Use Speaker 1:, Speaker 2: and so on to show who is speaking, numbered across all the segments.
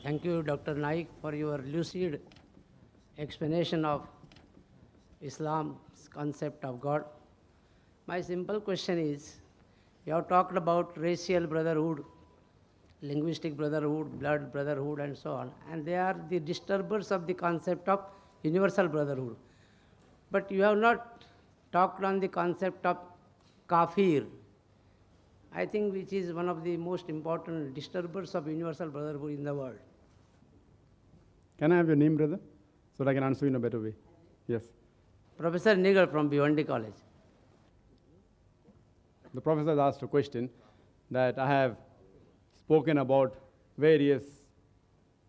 Speaker 1: Thank you, Dr. Naik, for your lucid explanation of Islam's concept of God. My simple question is, you have talked about racial brotherhood, linguistic brotherhood, blood brotherhood, and so on, and they are the disturbers of the concept of universal brotherhood. But you have not talked on the concept of Kaafir, I think, which is one of the most important disturbers of universal brotherhood in the world.
Speaker 2: Can I have your name, brother, so that I can answer you in a better way? Yes.
Speaker 1: Professor Nigel from Bhiwandi College.
Speaker 2: The professor has asked a question that I have spoken about various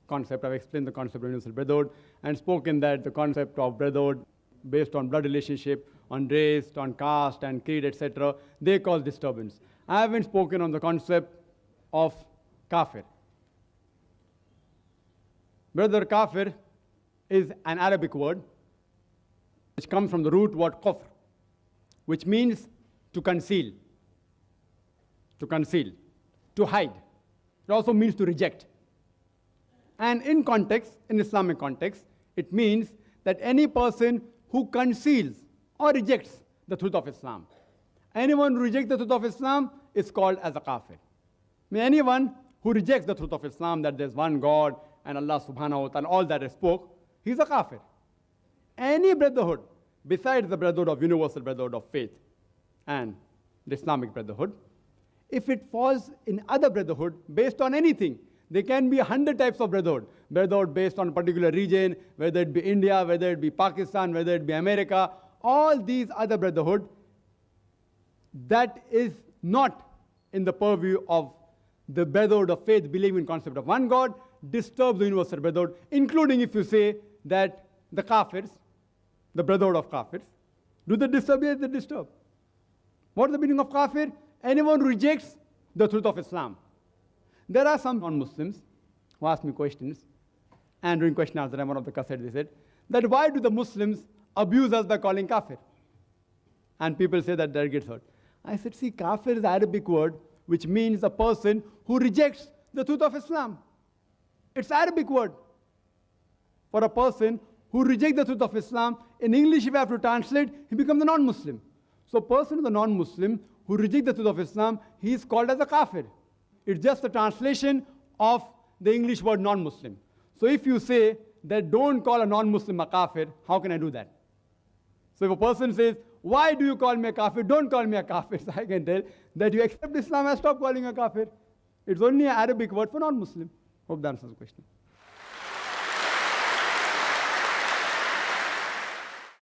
Speaker 2: concepts. I've explained the concept of universal brotherhood and spoken that the concept of brotherhood based on blood relationship, on race, on caste and creed, etc., they cause disturbance. I haven't spoken on the concept of Kaafir. Brother, Kaafir is an Arabic word which comes from the root word kufr, which means to conceal, to hide. It also means to reject. And in context, in Islamic context, it means that any person who conceals or rejects the truth of Islam. Anyone who rejects the truth of Islam is called as a Kaafir. Anyone who rejects the truth of Islam, that there's one God and Allah subhanahu wa ta'ala, all that I spoke, he's a Kaafir. Any brotherhood besides the brotherhood of universal brotherhood of faith and the Islamic brotherhood, if it falls in other brotherhood based on anything, there can be 100 types of brotherhood. Brotherhood based on a particular region, whether it be India, whether it be Pakistan, whether it be America, all these other brotherhood, that is not in the purview of the brotherhood of faith, believing in concept of one God, disturbs the universal brotherhood, including if you say that the Kaafirs, the brotherhood of Kaafirs, do they disturb? Yes, they disturb. What is the meaning of Kaafir? Anyone who rejects the truth of Islam. There are some non-Muslims who ask me questions, and during question answer time, one of the cassettes, they said, that why do the Muslims abuse us by calling Kaafir? And people say that they get hurt. I said, see, Kaafir is an Arabic word which means a person who rejects the truth of Islam. It's an Arabic word. For a person who rejects the truth of Islam, in English if you have to translate, he becomes a non-Muslim. So a person who is a non-Muslim who rejects the truth of Islam, he is called as a Kaafir. It's just a translation of the English word non-Muslim. So if you say that don't call a non-Muslim a Kaafir, how can I do that? So if a person says, why do you call me a Kaafir? Don't call me a Kaafir. So I can tell that you accept Islam and stop calling a Kaafir. It's only an Arabic word for non-Muslim. Hope that answers the question.